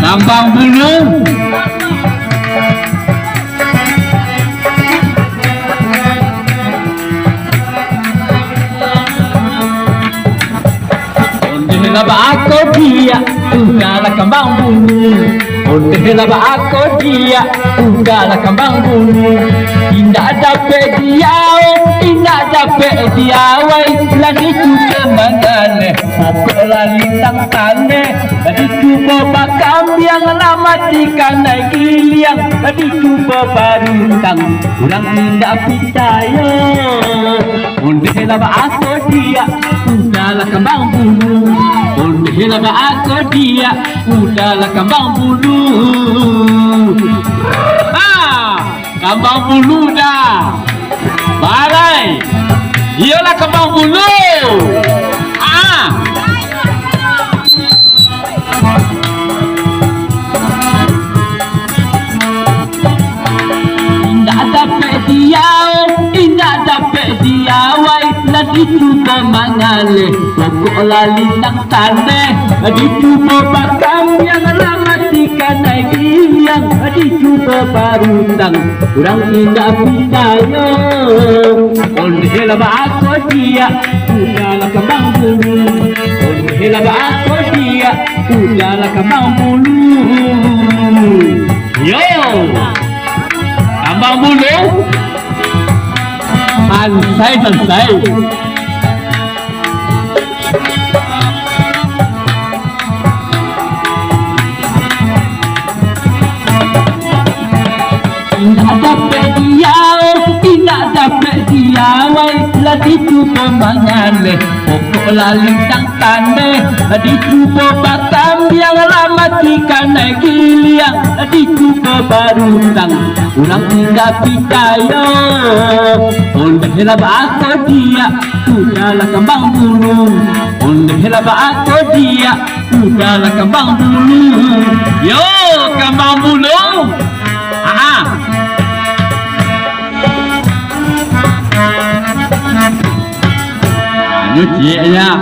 Kambang bulu. Laba aku dia, udahlah kambang bulu. Ondeh laba aku dia, udahlah kambang bulu. Indah dapat dia, indah dapat dia. Wai, lagi cuba mangane, pokok lintang tane. Lagi cuba bakam yang lama dikanai giliang. Lagi cuba barutang, kurang tidak percaya. Ondeh laba aku dia, udahlah kambang bulu. Ondeh laba aku dia, udahlah kambang bulu. Kambang bulu dah. Balai. Iyalah kambang bulu. Indah dapat dia, indah dapat dia. Wai, lagi cuba mangale, pokok lintang taneh. Lagi cuba bakam yang lama dikanai giliang. Lagi cuba barutang, kurang tidak percaya. Ondeh laba aku dia, udahlah kambang bulu. Ondeh laba aku dia, udahlah kambang bulu. Yo, kambang bulu. Santai. Indah dapat dia, indah dapat dia. Wai, lagi cuba mangane, pokok lintang taneh. Lagi cuba bakam yang lama dikanai giliang. Lagi cuba barutang, kurang tidak percaya. Ondeh laba aku dia, udahlah kambang bulu. Ondeh laba aku dia, udahlah kambang bulu. Yo, kambang bulu. Nyuci ya.